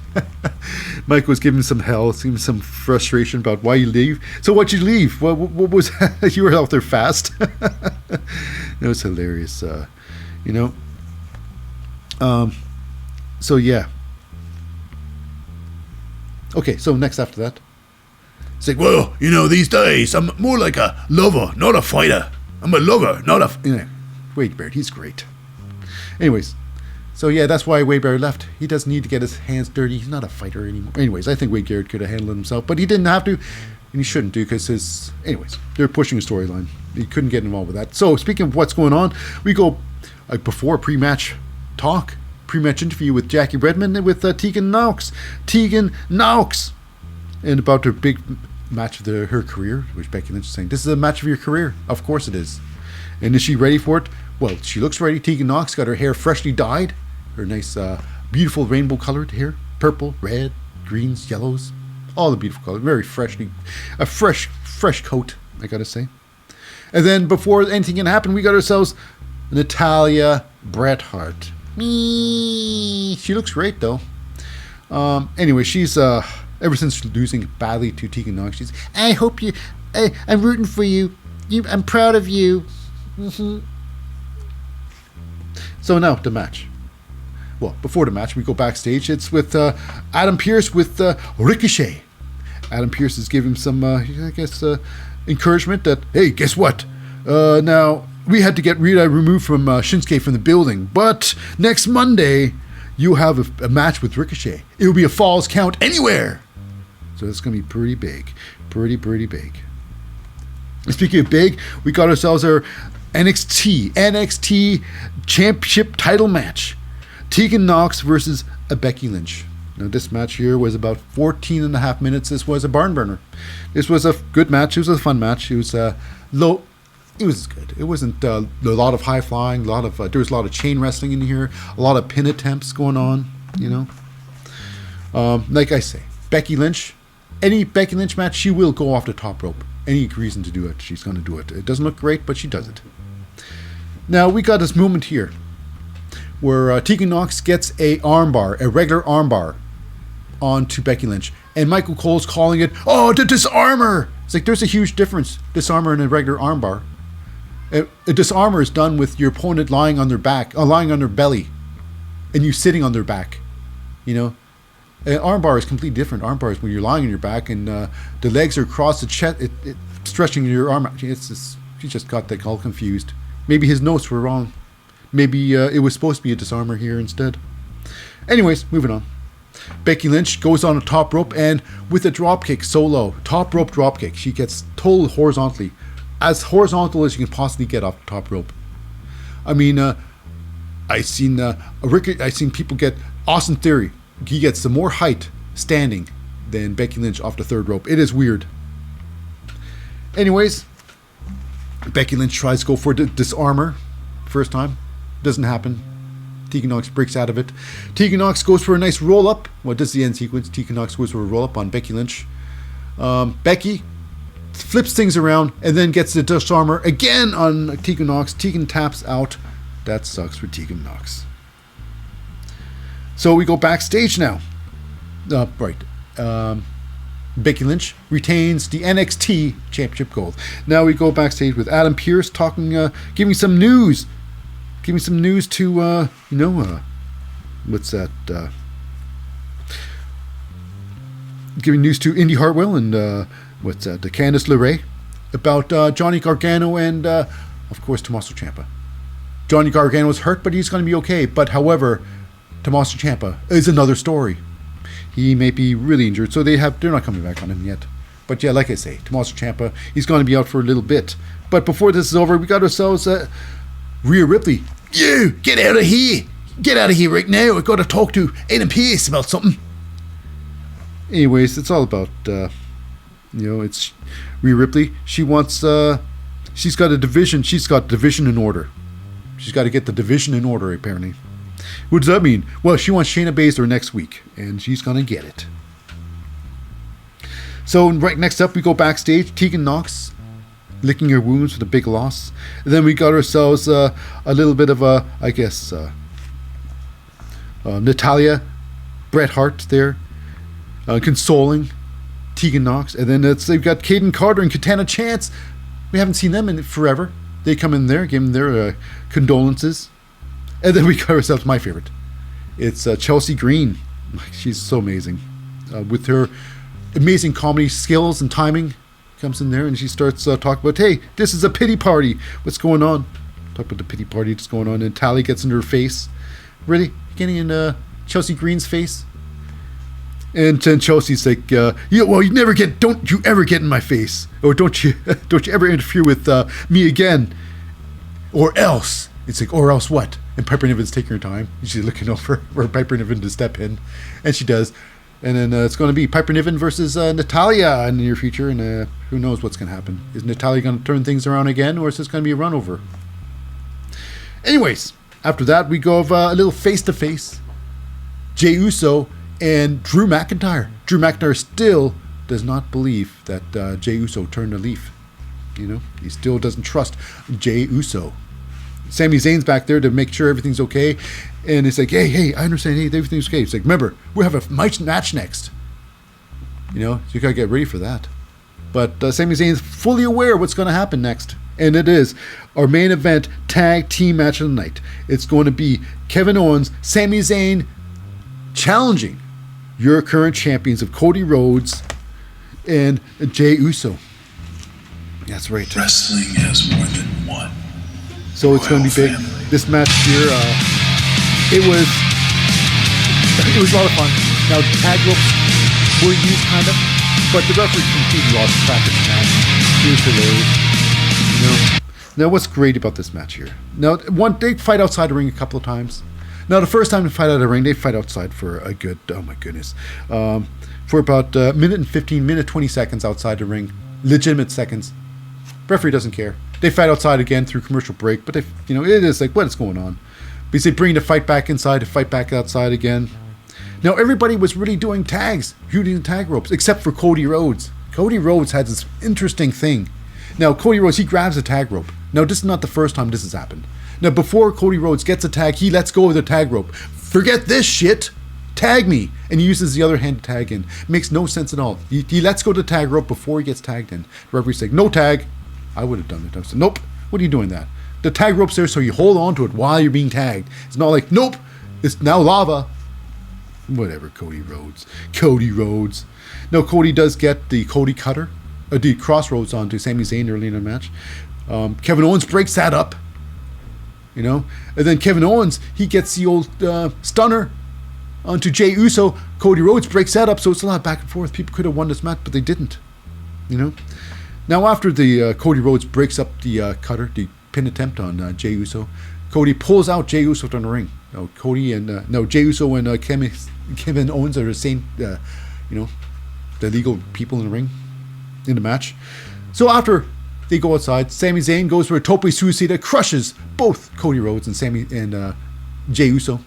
Mike was giving some hell, giving some frustration about why you leave. So why'd you leave? What was you were out there fast? It was hilarious, you know. So yeah. Okay, so next after that. It's like, well, you know, these days I'm more like a lover, not a fighter. I'm a lover, not a... Yeah, Wade Barrett, he's great. Anyways, so yeah, that's why Wade Barrett left. He doesn't need to get his hands dirty. He's not a fighter anymore. Anyways, I think Wade Barrett could have handled himself, but he didn't have to, and he shouldn't do because anyways, they're pushing a storyline. He couldn't get involved with that. So speaking of what's going on, we go before pre-match talk, pre-match interview with Jackie Redmond and with Tegan Nox. And about their big match of her career, which Becky Lynch is saying, this is a match of your career. Of course it is. And is she ready for it? Well, she looks ready. Tegan Nox got her hair freshly dyed. Her nice, beautiful rainbow colored hair. Purple, red, greens, yellows. All the beautiful colors. Very freshly, a fresh coat, I gotta say. And then before anything can happen, we got ourselves Natalya Bret Hart. She looks great though. Anyway, she's ever since losing badly to Tegan Nox, she's, I hope you, I'm rooting for you. I'm proud of you. Mm-hmm. So now the match. Well, before the match, we go backstage. It's with Adam Pearce with Ricochet. Adam Pearce is giving some, I guess, encouragement that, hey, guess what? Now, we had to get Rita removed from Shinsuke from the building, but next Monday, you'll have a match with Ricochet. It'll be a Falls Count anywhere. So it's going to be pretty big. Pretty big. And speaking of big, we got ourselves our NXT Championship title match. Tegan Nox versus Becky Lynch. Now, this match here was about 14 and a half minutes. This was a barn burner. This was a good match. It was a fun match. It was low. It was good. It wasn't a lot of high flying. There was a lot of chain wrestling in here. A lot of pin attempts going on. You know, like I say, Becky Lynch. Any Becky Lynch match, she will go off the top rope. Any reason to do it, she's going to do it. It doesn't look great, but she does it. Now we got this moment here where Tegan Nox gets a regular armbar, onto Becky Lynch, and Michael Cole's calling it, oh, the disarmor. It's like there's a huge difference, disarmor and a regular armbar. A disarmor is done with your opponent lying on their back, lying on their belly, and you sitting on their back. You know, an armbar is completely different. Armbar is when you're lying on your back and the legs are across the chest, stretching your arm out. He just got that all confused. Maybe his notes were wrong. Maybe it was supposed to be a disarmor here instead. Anyways, moving on. Becky Lynch goes on a top rope and with a drop kick solo, top rope drop kick, she gets told horizontally, as horizontal as you can possibly get off the top rope. I mean, I seen people get Austin Theory. He gets some more height standing than Becky Lynch off the third rope. It is weird. Anyways, Becky Lynch tries to go for the disarmor first time. Doesn't happen. Tegan Nox breaks out of it. Tegan Nox goes for a nice roll-up. Well, this is the end sequence. Tegan Nox goes for a roll-up on Becky Lynch. Becky flips things around and then gets the disarmor again on Tegan Nox. Tegan taps out. That sucks for Tegan Nox. So we go backstage now. Becky Lynch retains the NXT Championship gold. Now we go backstage with Adam Pearce talking, giving some news. Giving some news to, what's that? giving news to Indy Hartwell and the Candice LeRae about Johnny Gargano and of course Tommaso Ciampa. Johnny Gargano's hurt, but he's going to be okay. But however, Tommaso Ciampa is another story. He may be really injured, so they're not coming back on him yet. But yeah, like I say, Tommaso Ciampa, he's going to be out for a little bit. But before this is over, we got ourselves Rhea Ripley. You get out of here! Get out of here right now! I've got to talk to Adam Pearce about something. Anyways, it's all about it's Rhea Ripley. She wants she's got a division. She's got division in order. She's got to get the division in order, apparently. What does that mean? Well, she wants Shayna Baszler next week, and she's going to get it. So, right next up, we go backstage. Tegan Nox licking her wounds with a big loss. And then we got ourselves a little bit of a, I guess, Natalya, Bret Hart there, consoling Tegan Nox. And then they've got Caden Carter and Katana Chance. We haven't seen them in forever. They come in there, give them their condolences. And then we got ourselves my favorite. It's Chelsea Green. She's so amazing. With her amazing comedy skills and timing, comes in there and she starts talking about, hey, this is a pity party. What's going on? Talk about the pity party that's going on. And Tally gets into her face. Really? Getting in Chelsea Green's face? And then Chelsea's like, don't you ever get in my face. Or don't you ever interfere with me again. Or else. It's like, or else what? And Piper Niven's taking her time. She's looking over for Piper Niven to step in. And she does. And then it's going to be Piper Niven versus Natalya in the near future. And who knows what's going to happen. Is Natalya going to turn things around again? Or is this going to be a run over? Anyways, after that, we go a little face-to-face. Jey Uso and Drew McIntyre. Drew McIntyre still does not believe that Jey Uso turned a leaf. He still doesn't trust Jey Uso. Sami Zayn's back there to make sure everything's okay. And it's like, hey, I understand. Hey, everything's okay. It's like, remember, we have a match next. So you got to get ready for that. But Sami Zayn's fully aware of what's going to happen next. And it is our main event tag team match of the night. It's going to be Kevin Owens, Sami Zayn challenging your current champions of Cody Rhodes and Jey Uso. That's right. Wrestling has more than one. So it's going to be big. Family. This match here, it was a lot of fun. Now, tag ropes were used kind of, but the referee completely lost track of the match. It was hilarious. Now, what's great about this match here? Now, they fight outside the ring a couple of times. Now, the first time they fight out of the ring, they fight outside for a good, oh my goodness, for about a minute and 15, minute 20 seconds outside the ring. Legitimate seconds. Referee doesn't care. They fight outside again through commercial break, but it is like, what is going on? Because they bring the fight back inside, to fight back outside again. Now, everybody was really doing tags, shooting the tag ropes, except for Cody Rhodes. Cody Rhodes had this interesting thing. Now, Cody Rhodes, he grabs a tag rope. Now, this is not the first time this has happened. Now, before Cody Rhodes gets a tag, he lets go of the tag rope. Forget this shit. Tag me. And he uses the other hand to tag in. Makes no sense at all. He lets go of the tag rope before he gets tagged in. The referee's like, no tag. I would have done it. I said, nope. What are you doing that? The tag rope's there so you hold on to it while you're being tagged. It's not like, nope, it's now lava. Whatever, Cody Rhodes. Cody Rhodes. No, Cody does get the Cody cutter, the crossroads onto Sami Zayn early in the match. Kevin Owens breaks that up. And then Kevin Owens, he gets the old stunner onto Jey Uso. Cody Rhodes breaks that up, so it's a lot back and forth. People could have won this match, but they didn't. Now, after the Cody Rhodes breaks up the cutter, the pin attempt on Jey Uso, Cody pulls out Jey Uso from the ring. Jey Uso and Kevin Owens are the same, the legal people in the ring, in the match. So after they go outside, Sami Zayn goes for a tope suicida, crushes both Cody Rhodes and Jey Uso.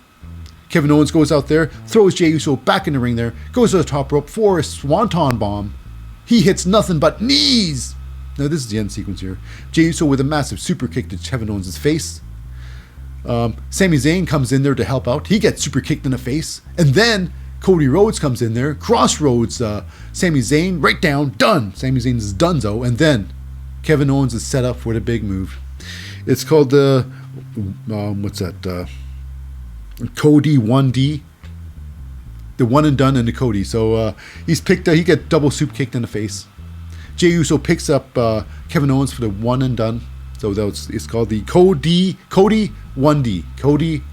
Kevin Owens goes out there, throws Jey Uso back in the ring there, goes to the top rope for a swanton bomb. He hits nothing but knees. Now, this is the end sequence here. Jey Uso with a massive super kick to Kevin Owens' face. Sami Zayn comes in there to help out. He gets super kicked in the face. And then Cody Rhodes comes in there, crossroads Sami Zayn, right down, done. Sami Zayn is donezo. And then Kevin Owens is set up for the big move. It's called the, Cody 1D. the one and done into Cody. So he get double soup kicked in the face. Jey Uso picks up Kevin Owens for the one and done. So it's called the Cody 1D. Cody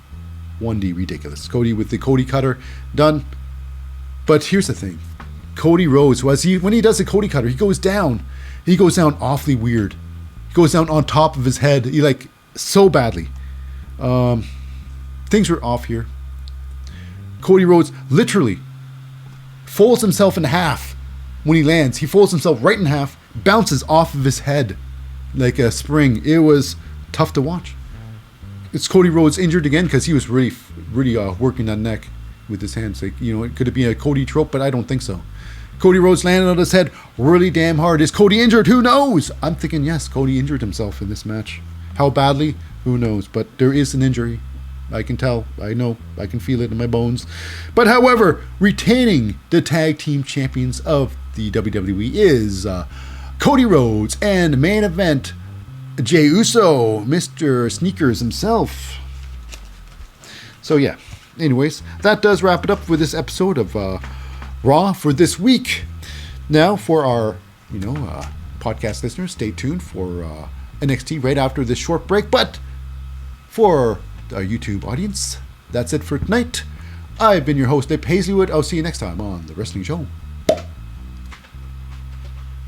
1D, ridiculous. Cody with the Cody cutter done. But here's the thing. Cody Rhodes, when he does the Cody cutter, he goes down. He goes down awfully weird. He goes down on top of his head. He so badly. Things were off here. Cody Rhodes literally folds himself in half when he lands. He folds himself right in half, bounces off of his head like a spring. It was tough to watch. Is Cody Rhodes injured again? Because he was really working that neck with his hands. Could it be a Cody trope? But I don't think so. Cody Rhodes landed on his head really damn hard. Is Cody injured? Who knows? I'm thinking yes, Cody injured himself in this match. How badly? Who knows? But there is an injury. I can tell. I know. I can feel it in my bones. But however, retaining the tag team champions of the WWE is Cody Rhodes, and main event, Jey Uso, Mr. Sneakers himself. So yeah. Anyways, that does wrap it up for this episode of Raw for this week. Now, for our podcast listeners, stay tuned for NXT right after this short break. But for our YouTube audience, that's it for tonight. I've been your host, Lip Hazlewood. I'll see you next time on The Wrestling Show.